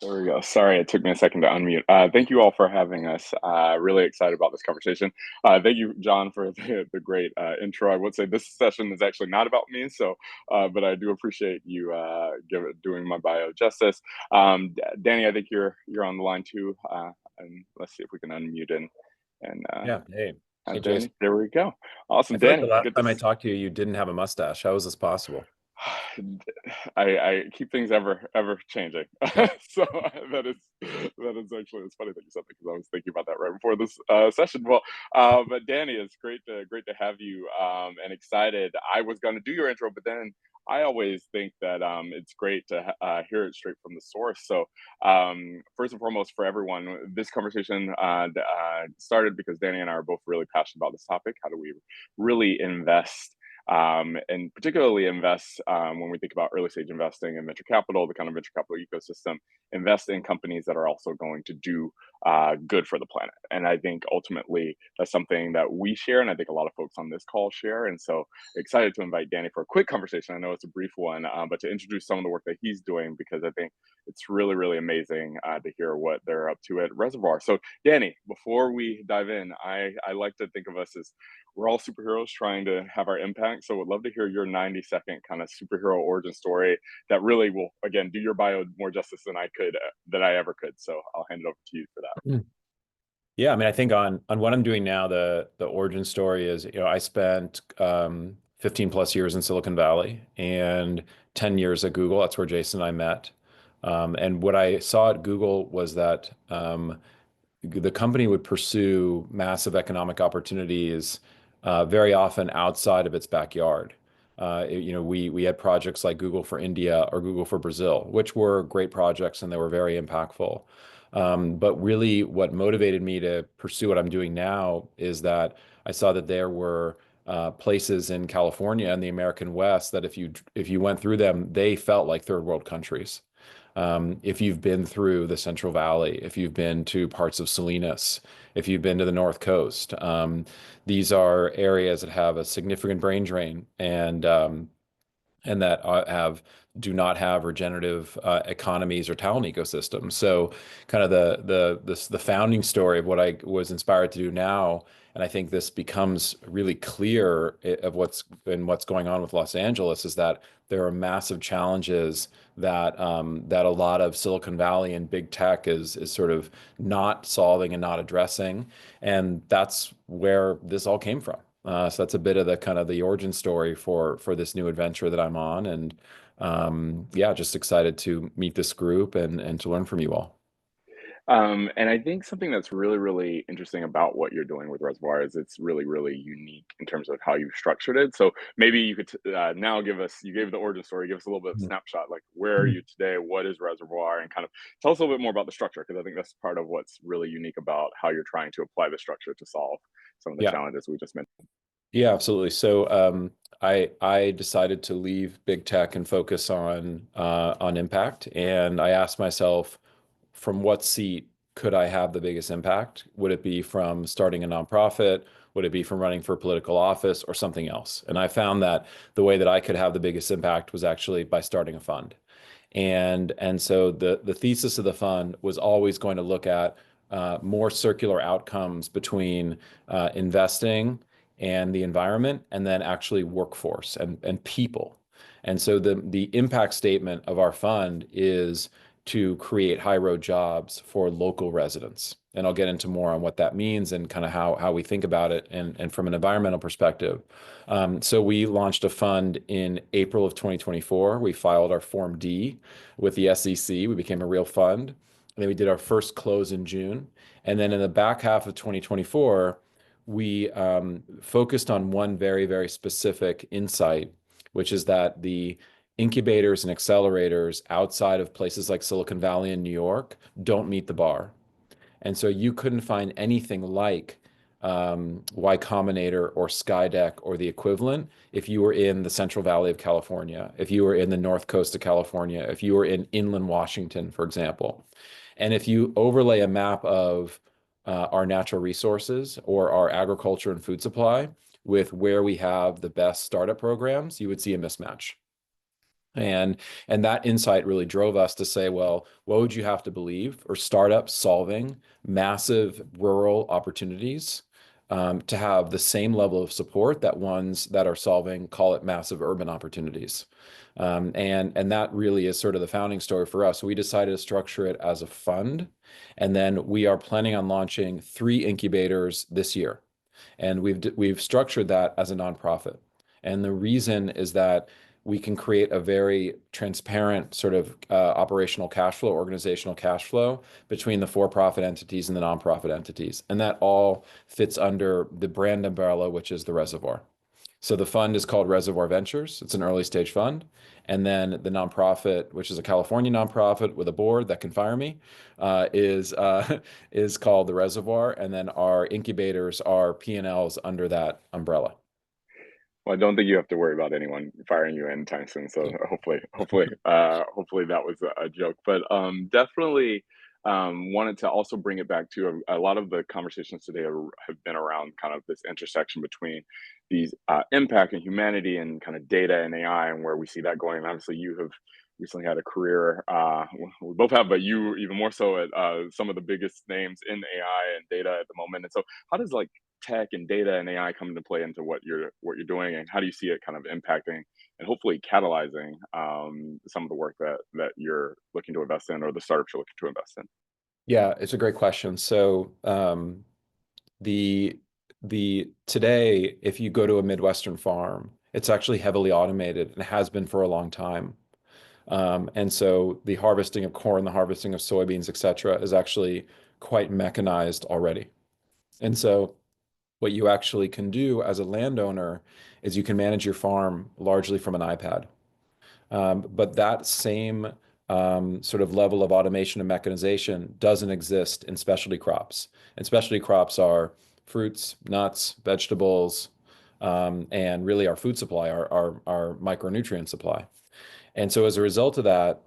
There we go. Sorry, it took me a second to unmute. Thank you all for having us. Really excited about this conversation. Thank you, John, for the great intro. I would say this session is actually not about me, but I do appreciate you doing my bio justice. Danny, I think you're on the line too, and let's see if we can unmute and Yeah. Hey. Hey, Jason. Danny. There we go. I Awesome, feel like the Danny. last Good to time I talked to you, you didn't have a mustache. How is this possible? I keep things ever changing. Yeah. So that is actually it's funny that you said that because I was thinking about that right before this session. Well, but Danny, it's great to have you and excited. I was going to do your intro, but then I always think that it's great to hear it straight from the source. So first and foremost, for everyone, this conversation started because Danny and I are both really passionate about this topic. How do we really invest? And particularly invest when we think about early stage investing and venture capital, the kind of venture capital ecosystem, invest in companies that are also going to do good for the planet. And I think ultimately that's something that we share, and I think a lot of folks on this call share. And so excited to invite Danny for a quick conversation. I know it's a brief one, but to introduce some of the work that he's doing because I think it's really amazing to hear what they're up to at Reservoir. So Danny, before we dive in, I like to think of us as we're all superheroes trying to have our impact. So would love to hear your 90-second kind of superhero origin story that really will, again, do your bio more justice than I ever could. So I'll hand it over to you for that. Mm. Yeah, I mean, I think on what I'm doing now, the origin story is, I spent 15 plus years in Silicon Valley and 10 years at Google. That's where Jason and I met. And what I saw at Google was that the company would pursue massive economic opportunities very often outside of its backyard. We had projects like Google for India or Google for Brazil, which were great projects and they were very impactful. But really, what motivated me to pursue what I'm doing now is that I saw that there were places in California and the American West that if you went through them, they felt like third world countries. If you've been through the Central Valley, if you've been to parts of Salinas, if you've been to the North Coast, these are areas that have a significant brain drain and that do not have regenerative economies or talent ecosystems. So, kind of the founding story of what I was inspired to do now, and I think this becomes really clear of what's going on with Los Angeles is that there are massive challenges that a lot of Silicon Valley and big tech is sort of not solving and not addressing, and that's where this all came from. So that's a bit of the kind of the origin story for this new adventure that I'm on, and yeah, just excited to meet this group and to learn from you all. And I think something that's really interesting about what you're doing with Reservoir is it's really unique in terms of how you've structured it. So maybe you could now you gave the origin story, give us a little bit of snapshot, like where are Mhm. you today? What is Reservoir? And kind of tell us a little bit more about the structure, because I think that's part of what's really unique about how you're trying to apply the structure to solve some of the Yeah, challenges we just mentioned. yeah, absolutely. So I decided to leave big tech and focus on impact, and I asked myself, from what seat could I have the biggest impact? Would it be from starting a nonprofit? Would it be from running for political office or something else? And I found that the way that I could have the biggest impact was actually by starting a fund. And so the thesis of the fund was always going to look at more circular outcomes between investing and the environment, and then actually workforce and people. And so the impact statement of our fund is to create high road jobs for local residents. And I'll get into more on what that means and kind of how we think about it and from an environmental perspective. So we launched a fund in April of 2024. We filed our Form D with the SEC. We became a real fund. And then we did our first close in June. And then in the back half of 2024, we focused on one very specific insight, which is that the incubators and accelerators outside of places like Silicon Valley and New York don't meet the bar. And so you couldn't find anything like Y Combinator or Skydeck or the equivalent if you were in the Central Valley of California, if you were in the North Coast of California, if you were in inland Washington, for example. And if you overlay a map of our natural resources or our agriculture and food supply with where we have the best startup programs, you would see a mismatch. And and that insight really drove us to say, well, what would you have to believe or startups solving massive rural opportunities to have the same level of support that ones that are solving, call it massive urban opportunities. And that really is sort of the founding story for us. So we decided to structure it as a fund, and then we are planning on launching 3 incubators this year. And we've structured that as a nonprofit. And the reason is that we can create a very transparent sort of operational cash flow, organizational cash flow between the for-profit entities and the nonprofit entities. And that all fits under the brand umbrella, which is the Reservoir. So the fund is called Reservoir Ventures. It's an early stage fund. And then the nonprofit, which is a California nonprofit with a board that can fire me, is called the Reservoir. And then our incubators are P&Ls under that umbrella. Well, I don't think you have to worry about anyone firing you anytime soon. So hopefully that was a joke. But definitely wanted to also bring it back to a lot of the conversations today have been around kind of this intersection between these impact and humanity and kind of data and AI and where we see that going. And obviously, you have recently had a career. We both have, but you even more so at some of the biggest names in AI and data at the moment. And so, how does like tech and data and AI come into play into what you're doing, and how do you see it kind of impacting and hopefully catalyzing some of the work that you're looking to invest in or the startups you're looking to invest in? Yeah, it's a great question. So the the today, if you go to a Midwestern farm, it's actually heavily automated and has been for a long time. And so the harvesting of corn, the harvesting of soybeans, et cetera, is actually quite mechanized already. And so what you actually can do as a landowner is you can manage your farm largely from an iPad. But that same sort of level of automation and mechanization doesn't exist in specialty crops. And specialty crops are fruits, nuts, vegetables, and really our food supply, our micronutrient supply. And so as a result of that,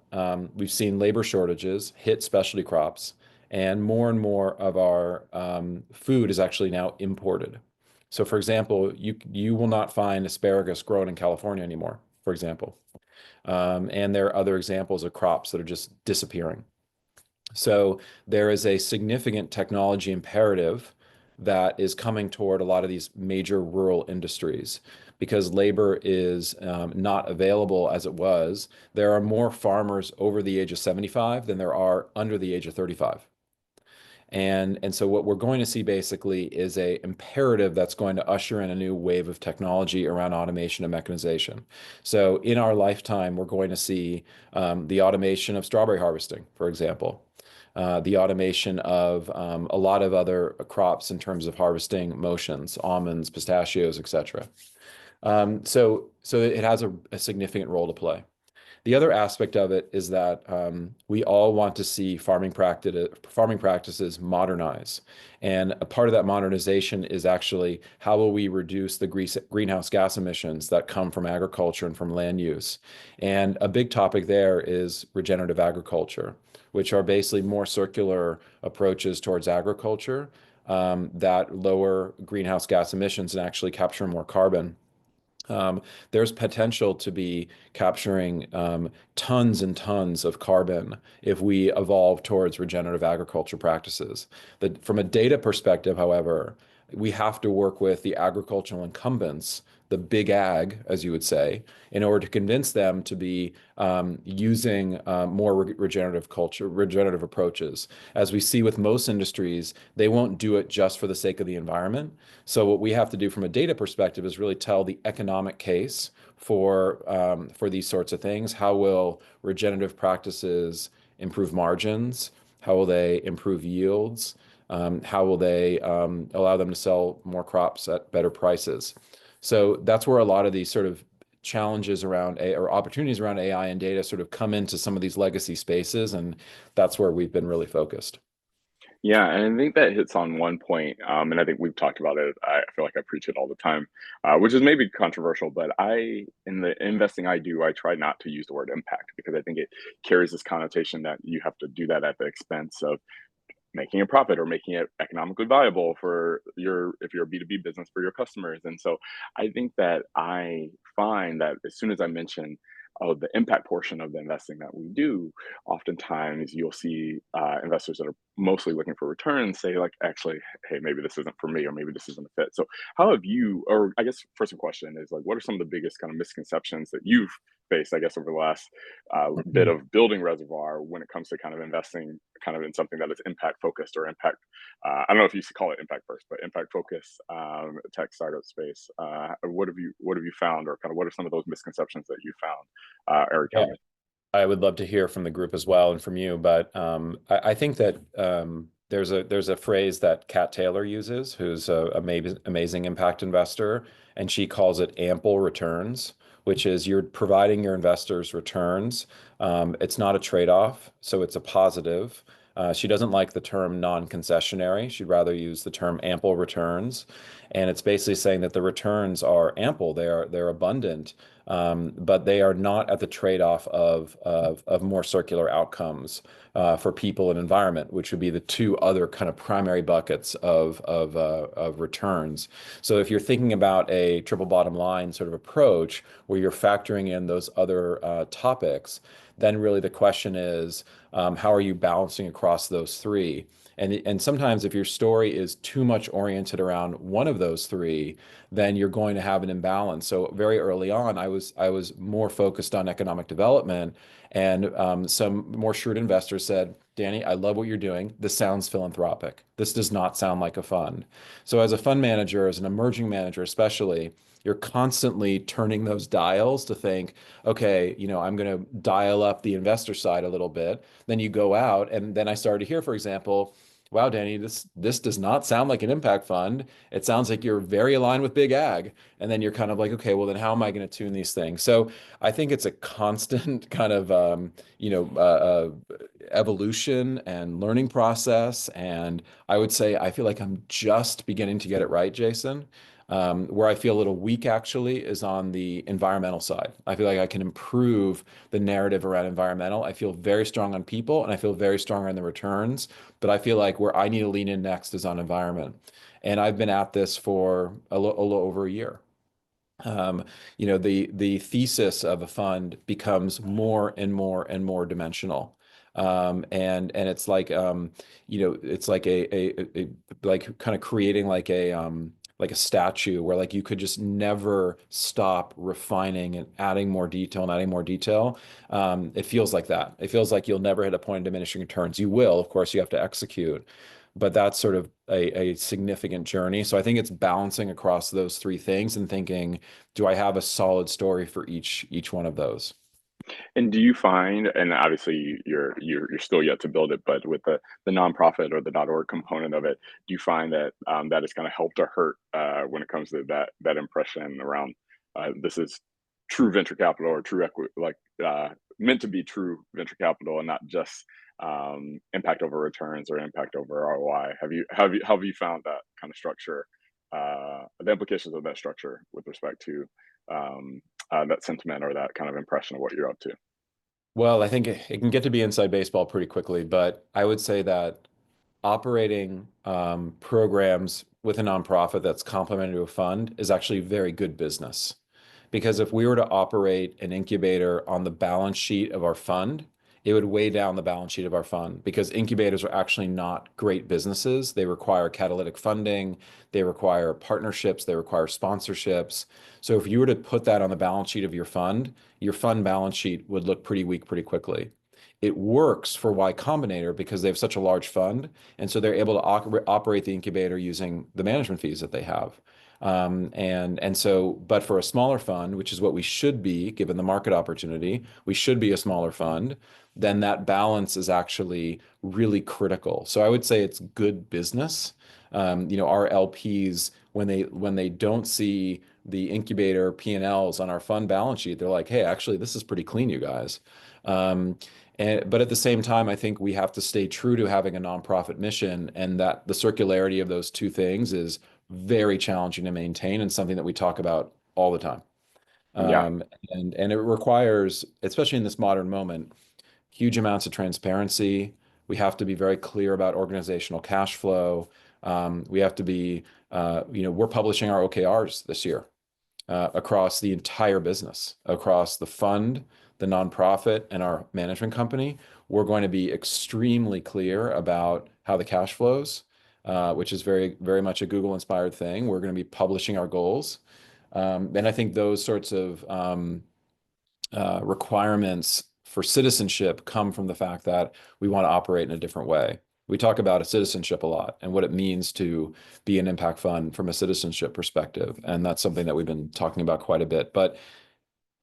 we've seen labor shortages hit specialty crops, and more of our food is actually now imported. So for example, you will not find asparagus grown in California anymore, for example. And there are other examples of crops that are just disappearing. So there is a significant technology imperative that is coming toward a lot of these major rural industries because labor is not available as it was. There are more farmers over the age of 75 than there are under the age of 35. And so what we're going to see basically is a imperative that's going to usher in a new wave of technology around automation and mechanization. So in our lifetime, we're going to see the automation of strawberry harvesting, for example, the automation of a lot of other crops in terms of harvesting motions, almonds, pistachios, etc. So it has a significant role to play. The other aspect of it is that we all want to see farming practices modernize. And a part of that modernization is actually how will we reduce the greenhouse gas emissions that come from agriculture and from land use. And a big topic there is regenerative agriculture, which are basically more circular approaches towards agriculture that lower greenhouse gas emissions and actually capture more carbon. There's potential to be capturing tons and tons of carbon if we evolve towards regenerative agriculture practices. From a data perspective, however, we have to work with the agricultural incumbents, the big ag, as you would say, in order to convince them to be using more regenerative approaches. As we see with most industries, they won't do it just for the sake of the environment. So what we have to do from a data perspective is really tell the economic case for these sorts of things. How will regenerative practices improve margins? How will they improve yields? How will they allow them to sell more crops at better prices? So that's where a lot of these sort of challenges around or opportunities around AI and data sort of come into some of these legacy spaces, and that's where we've been really focused. Yeah, and I think that hits on one point, and I think we've talked about it. I feel like I preach it all the time, which is maybe controversial, but in the investing I do, I try not to use the word impact because I think it carries this connotation that you have to do that at the expense of making a profit or making it economically viable for if you're a B2B business for your customers. And so I think that I find that as soon as I mention the impact portion of the investing that we do, oftentimes you'll see investors that are mostly looking for returns say like, actually, hey, maybe this isn't for me, or maybe this isn't a fit. So how have you, or I guess first question is like, what are some of the biggest kind of misconceptions that you've faced, I guess, over the last bit of building Reservoir when it comes to kind of investing kind of in something that is impact focused or impact, I don't know if you used to call it impact first, but impact focused tech startup space. What have you found, or kind of what are some of those misconceptions that you found, Eric? Tell Yeah, me. I would love to hear from the group as well and from you, but I think that there's a phrase that Kat Taylor uses, who's a amazing impact investor, and she calls it ample returns, which is you're providing your investors returns. It's not a trade-off, so it's a positive. She doesn't like the term non-concessionary. She'd rather use the term ample returns, and it's basically saying that the returns are ample. They're abundant, but they are not at the trade-off of more circular outcomes for people and environment, which would be the two other kind of primary buckets of returns. So if you're thinking about a triple bottom line sort of approach where you're factoring in those other topics, then really the question is, how are you balancing across those three? And sometimes if your story is too much oriented around one of those three, then you're going to have an imbalance. So very early on, I was more focused on economic development, and some more shrewd investors said, Danny, I love what you're doing. This sounds philanthropic. This does not sound like a fund. So as a fund manager, as an emerging manager especially, you're constantly turning those dials to think, okay, I'm going to dial up the investor side a little bit. Then you go out, and then I started to hear, for example, wow, Danny, this does not sound like an impact fund. It sounds like you're very aligned with big ag. And then you're kind of like, okay, well then how am I going to tune these things? So I think it's a constant kind of evolution and learning process. And I would say I feel like I'm just beginning to get it right, Jason. Where I feel a little weak actually is on the environmental side. I feel like I can improve the narrative around environmental. I feel very strong on people, and I feel very strong on the returns. But I feel like where I need to lean in next is on environment. And I've been at this for a little over a year. Um, the thesis of a fund becomes more and more and more dimensional. And it's like it's like a like kind of creating like a statue where like you could just never stop refining and adding more detail and adding more detail. It feels like that. It feels like you'll never hit a point of diminishing returns. You will, of course, you have to execute, but that's sort of a significant journey. So I think it's balancing across those three things and thinking, do I have a solid story for each one of those? And do you find, and obviously you're still yet to build it, but with the nonprofit or the .org component of it, do you find that that has kind of helped or hurt when it comes to that impression around this is true venture capital, or true equity, like meant to be true venture capital, and not just impact over returns or impact over ROI? Have you found that kind of structure, the implications of that structure with respect to that sentiment or that kind of impression of what you're up to? Well, I think it can get to be inside baseball pretty quickly, but I would say that operating programs with a nonprofit that's complementary to a fund is actually very good business. Because if we were to operate an incubator on the balance sheet of our fund, it would weigh down the balance sheet of our fund because incubators are actually not great businesses. They require catalytic funding, they require partnerships, they require sponsorships. So if you were to put that on the balance sheet of your fund balance sheet would look pretty weak pretty quickly. It works for Y Combinator because they have such a large fund, and so they're able to operate the incubator using the management fees that they have. But for a smaller fund, which is what we should be, given the market opportunity, we should be a smaller fund, then that balance is actually really critical. So I would say it's good business. Our LPs, when they don't see the incubator P&Ls on our fund balance sheet, they're like, hey, actually, this is pretty clean, you guys. But at the same time, I think we have to stay true to having a nonprofit mission, and that the circularity of those two things is very challenging to maintain and something that we talk about all the time. Yeah. Um, and it requires, especially in this modern moment, huge amounts of transparency. We have to be very clear about organizational cash flow. We have to be, we're publishing our OKRs this year. across the entire business, across the fund, the nonprofit, and our management company. We're going to be extremely clear about how the cash flows, which is very, very much a Google inspired thing. We're going to be publishing our goals. And I think those sorts of requirements for citizenship come from the fact that we want to operate in a different way. We talk about a citizenship a lot and what it means to be an impact fund from a citizenship perspective. And that's something that we've been talking about quite a bit. But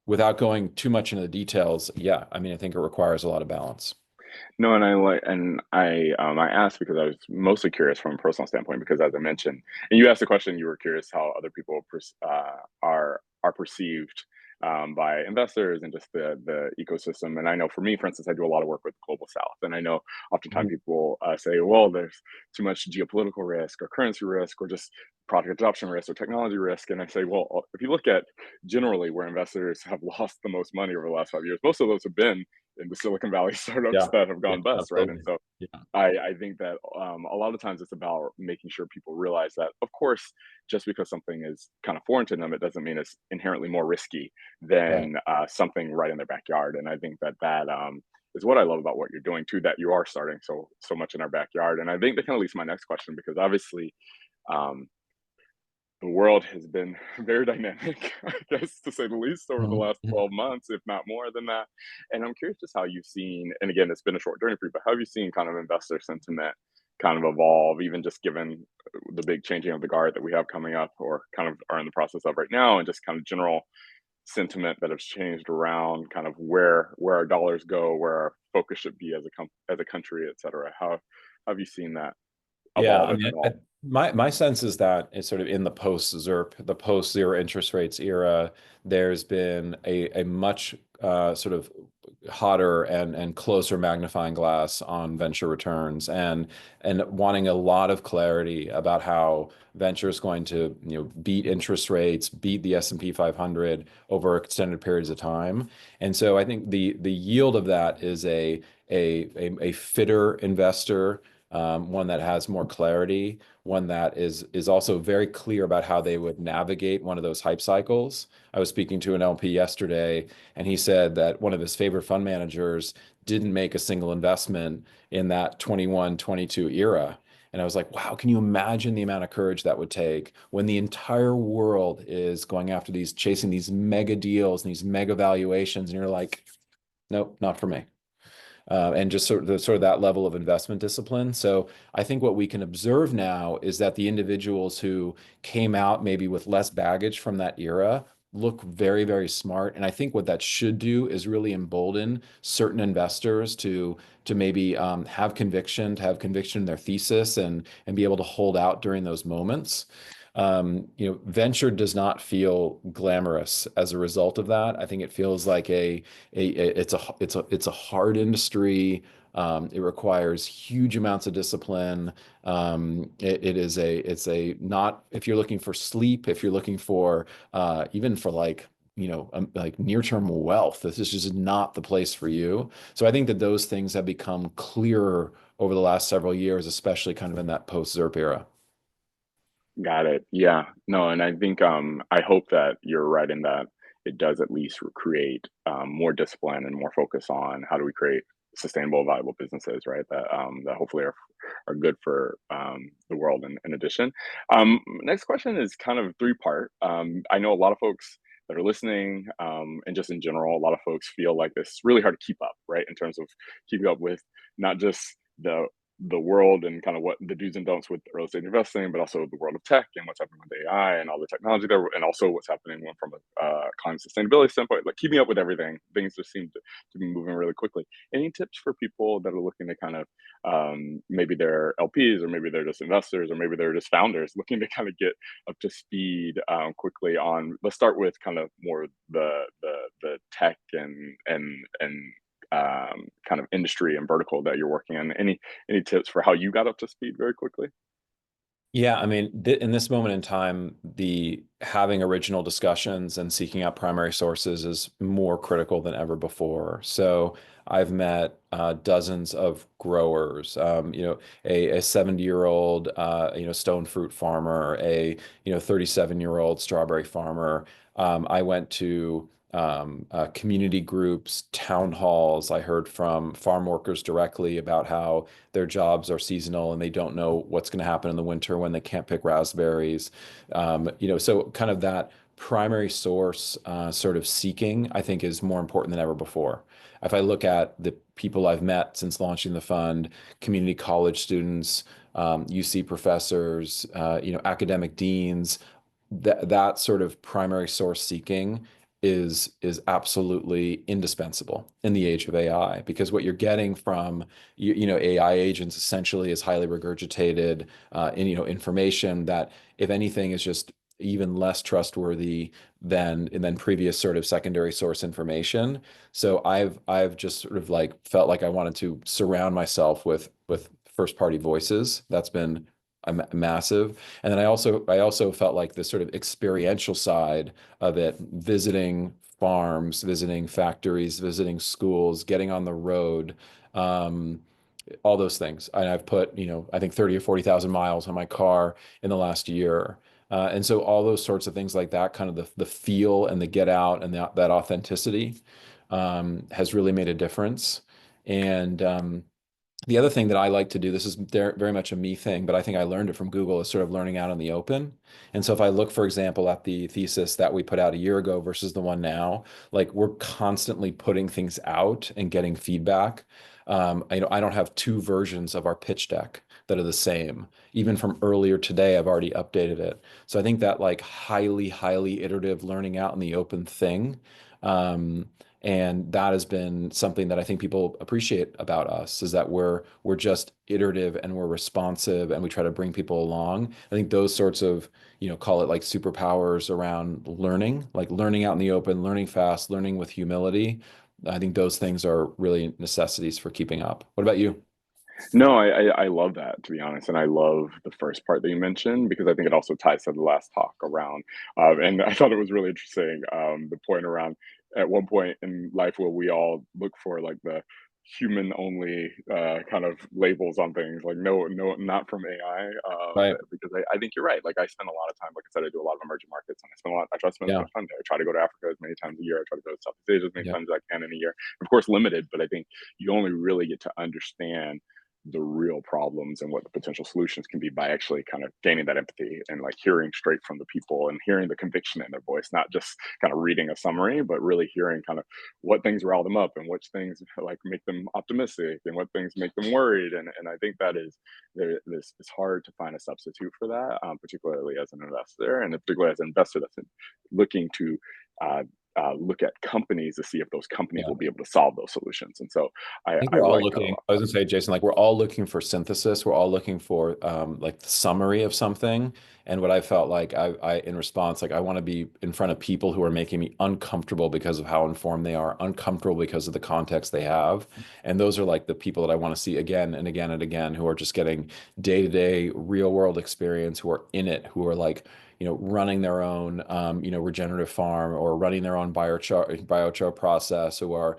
without going too much into the details, yeah, I mean, I think it requires a lot of balance. No, and I asked because I was mostly curious from a personal standpoint because as I mentioned, and you asked the question, you were curious how other people are perceived by investors and just the ecosystem. And I know for me, for instance, I do a lot of work with Global South, and I know oftentimes Mhm. people say, well, there's too much geopolitical risk or currency risk or just project adoption risk or technology risk. And I say, well, if you look at generally where investors have lost the most money over the last 5 years, most of those have been in the Silicon Valley Yeah, startups that have yeah, gone bust, right? And absolutely. so Yeah, I think that a lot of times it's about making sure people realize that, of course, just because something is kind of foreign to them, it doesn't mean it's inherently more risky right. than something right in their backyard. And I think that is what I love about what you're doing too. That you are starting so much in our backyard. And I think that kind of leads to my next question because obviously. Um, the world has been very dynamic, I guess, to say the least, over the Mhm. last 12 months, if not more than that. And I'm curious just how you've seen, and again, it's been a short journey for you, but how have you seen kind of investor sentiment kind of evolve, even just given the big changing of the guard that we have coming up or kind of are in the process of right now, and just kind of general sentiment that has changed around kind of where our dollars go, where our focus should be as as a country, et cetera. How have you seen that Yeah, evolve, I if mean, at all? my sense is that it's sort of in the post ZERP, the post zero interest rates era, there's been a much sort of hotter and closer magnifying glass on venture returns and wanting a lot of clarity about how venture is going to, beat interest rates, beat the S&P 500 over extended periods of time. And so I think the yield of that is a fitter investor, one that has more clarity, one that is also very clear about how they would navigate one of those hype cycles. I was speaking to an LP yesterday, and he said that one of his favorite fund managers didn't make a single investment in that 21, 22 era. And I was like, wow, can you imagine the amount of courage that would take when the entire world is going after these, chasing these mega deals and these mega valuations, and you're like, nope, not for me, and just sort of that level of investment discipline. So I think what we can observe now is that the individuals who came out maybe with less baggage from that era look very, very smart. And I think what that should do is really embolden certain investors to maybe to have conviction in their thesis and be able to hold out during those moments. Venture does not feel glamorous as a result of that. I think it feels like it's a hard industry. It requires huge amounts of discipline. It's a not, if you're looking for sleep, if you're looking for even for like near-term wealth, this is just not the place for you. So I think that those things have become clearer over the last several years, especially kind of in that post-ZERP era. Got it. Yeah. No, and I think I hope that you're right in that it does at least create more discipline and more focus on how do we create sustainable, viable businesses, right? That hopefully are good for the world. In addition, next question is kind of three part. I know a lot of folks that are listening, and just in general, a lot of folks feel like this is really hard to keep up, right? In terms of keeping up with not just the world and kind of what the do's and don'ts with early stage investing, but also the world of tech and what's happening with AI and all the technology there, and also what's happening from a climate sustainability standpoint. Like keeping up with everything, things just seem to be moving really quickly. Any tips for people that are looking to kind of maybe they're LPs or maybe they're just investors or maybe they're just founders looking to kind of get up to speed quickly on? Let's start with kind of more the tech and kind of industry and vertical that you're working in. Any tips for how you got up to speed very quickly? Yeah, I mean, th in this moment in time, the having original discussions and seeking out primary sources is more critical than ever before. So I've met dozens of growers, a 70-year-old, stone fruit farmer, a, 37-year-old strawberry farmer. I went to community groups, town halls. I heard from farm workers directly about how their jobs are seasonal and they don't know what's going to happen in the winter when they can't pick raspberries. So kind of that primary source sort of seeking, I think, is more important than ever before. If I look at the people I've met since launching the fund, community college students, UC professors, academic deans, that sort of primary source seeking is absolutely indispensable in the age of AI, because what you're getting from AI agents essentially is highly regurgitated information that, if anything, is just even less trustworthy than previous sort of secondary source information. So I've just sort of like felt like I wanted to surround myself with first party voices. That's been massive. And then I also felt like this sort of experiential side of it, visiting farms, visiting factories, visiting schools, getting on the road, um, all those things. And I've put, I think 30 or 40,000 miles on my car in the last year. And so all those sorts of things like that, kind of the feel and the get out and that authenticity has really made a difference. And the other thing that I like to do, this is very much a me thing, but I think I learned it from Google, is sort of learning out in the open. And so if I look, for example, at the thesis that we put out a year ago versus the one now, like we're constantly putting things out and getting feedback. I don't have two versions of our pitch deck that are the same. Even from earlier today, I've already updated it. So I think that like highly, highly iterative learning out in the open thing, um, and that has been something that I think people appreciate about us, is that we're just iterative and we're responsive and we try to bring people along. I think those sorts of, call it like superpowers around learning, like learning out in the open, learning fast, learning with humility. I think those things are really necessities for keeping up. What about you? No, I love that, to be honest, and I love the first part that you mentioned because I think it also ties to the last talk around, and I thought it was really interesting, the point around at one point in life where we all look for like the human only kind of labels on things, like no, no, not from AI, Right. because I think you're right. Like I spend a lot of time, like I said, I do a lot of emerging markets, and I try to spend as Yeah. much time there. I try to go to Africa as many times a year. I try to go to Southeast Asia as many Yeah. times as I can in a year. Of course, limited, but I think you only really get to understand the real problems and what the potential solutions can be by actually kind of gaining that empathy and like hearing straight from the people and hearing the conviction in their voice, not just kind of reading a summary, but really hearing kind of what things rile them up and which things like make them optimistic and what things make them worried. And I think that is this it's hard to find a substitute for that, particularly as an investor, and particularly as an investor that's looking to look at companies to see if those companies Yeah. will be able to solve those solutions. And so I think I we're all like that a looking, lot. I was gonna say, Jason, like we're all looking for synthesis. We're all looking for like the summary of something. And what I felt like in response, like I want to be in front of people who are making me uncomfortable because of how informed they are, uncomfortable because of the context they have. And those are like the people that I want to see again and again and again, who are just getting day-to-day real world experience, who are in it, who are like, running their own, regenerative farm, or running their own biochar process, who are,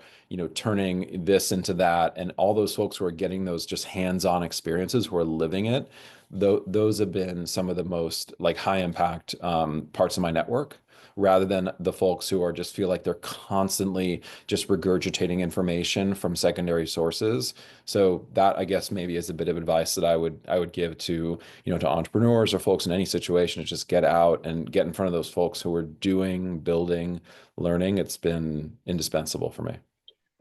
turning this into that. And all those folks who are getting those just hands-on experiences, who are living it, those have been some of the most like high impact parts of my network, rather than the folks who are just feel like they're constantly just regurgitating information from secondary sources. So that, I guess, maybe is a bit of advice that I would give to, to entrepreneurs or folks in any situation, is just get out and get in front of those folks who are doing, building, learning. It's been indispensable for me.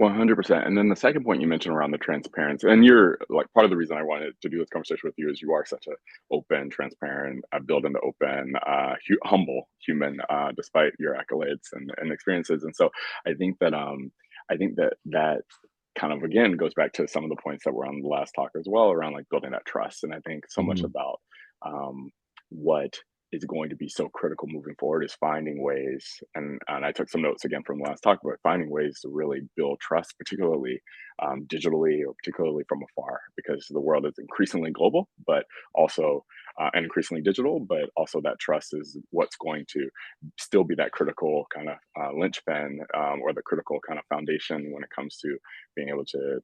100%. And then the second point you mentioned around the transparency, and you're like part of the reason I wanted to do this conversation with you is you are such a open, transparent, building the open, humble human, despite your accolades and experiences. And so I think that that kind of again goes back to some of the points that were on the last talk as well around like building that trust. And I think so much Mhm. about what is going to be so critical moving forward is finding ways, and I took some notes again from the last talk, but finding ways to really build trust, particularly digitally or particularly from afar, because the world is increasingly global, but also and increasingly digital, but also that trust is what's going to still be that critical kind of linchpin, or the critical kind of foundation when it comes to being able to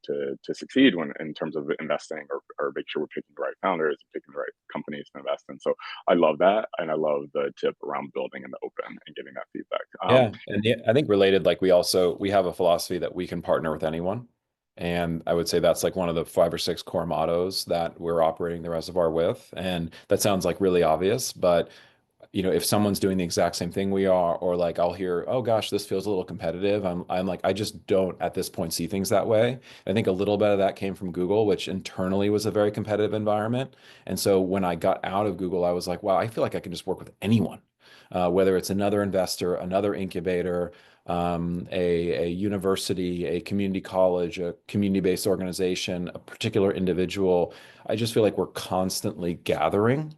succeed when in terms of investing, or make sure we're picking the right founders, picking the right companies to invest in. So I love that, and I love the tip around building in the open and getting that feedback. Yeah, and I think related, like we have a philosophy that we can partner with anyone. And I would say that's like one of the 5 or 6 core mottos that we're operating the reservoir with. And that sounds like really obvious, but if someone's doing the exact same thing we are, or like I'll hear, oh gosh, this feels a little competitive. I'm like, I just don't at this point see things that way. I think a little bit of that came from Google, which internally was a very competitive environment. And so when I got out of Google, I was like, wow, I feel like I can just work with anyone, whether it's another investor, another incubator, a university, a community college, a community-based organization, a particular individual. I just feel like we're constantly gathering.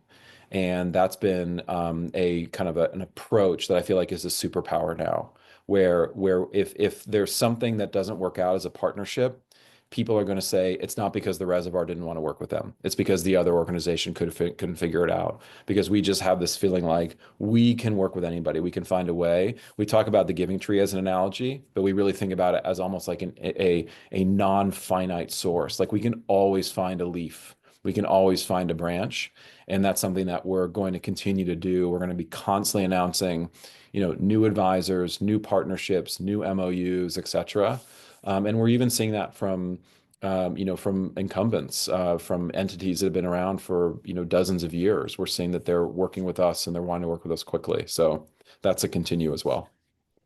And that's been a kind of an approach that I feel like is a superpower now, where if there's something that doesn't work out as a partnership, people are going to say it's not because the reservoir didn't want to work with them. It's because the other organization couldn't figure it out. Because we just have this feeling like we can work with anybody. We can find a way. We talk about the giving tree as an analogy, but we really think about it as almost like a non-finite source. Like we can always find a leaf. We can always find a branch. And that's something that we're going to continue to do. We're going to be constantly announcing, new advisors, new partnerships, new MOUs, et cetera. And we're even seeing that from incumbents, from entities that have been around for, dozens of years. We're seeing that they're working with us and they're wanting to work with us quickly. So that's a continue as well.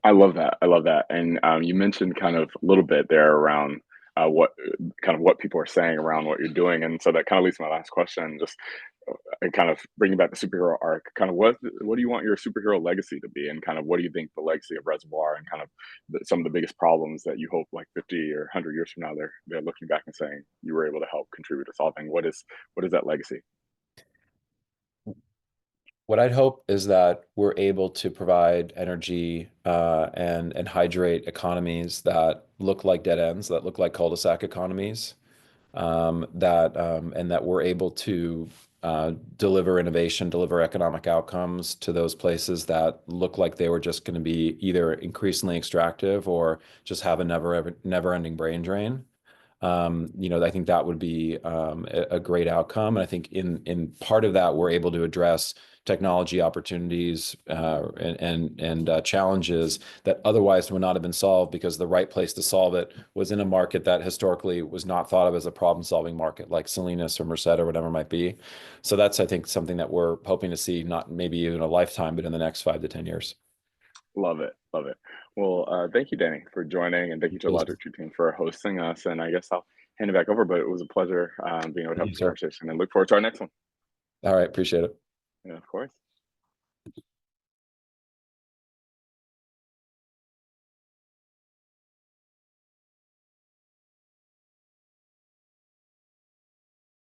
I love that. I love that. And you mentioned kind of a little bit there around what people are saying around what you're doing, and so that kind of leads to my last question. Just and kind of bringing back the superhero arc. Kind of what do you want your superhero legacy to be, and kind of what do you think the legacy of Reservoir, and kind of some of the biggest problems that you hope like 50 or 100 years from now they're looking back and saying you were able to help contribute to solving. What is that legacy? What I'd hope is that we're able to provide energy and hydrate economies that look like dead ends, that look like cul-de-sac economies, and that we're able to deliver innovation, deliver economic outcomes to those places that look like they were just going to be either increasingly extractive or just have a never-ending brain drain. I think that would be a great outcome. And I think in part of that, we're able to address technology opportunities and challenges that otherwise would not have been solved because the right place to solve it was in a market that historically was not thought of as a problem-solving market, like Salinas or Merced or whatever it might be. So that's, I think, something that we're hoping to see, not maybe even a lifetime, but in the next 5 to 10 years. Love it, love it. Well, thank you, Danny, for joining, and thank you to the Yes, Logictry team for hosting us. And I guess I'll hand it back over, but it was a pleasure being able to have this sir. conversation, and look forward to our next one. All right, appreciate it. Yeah, of course.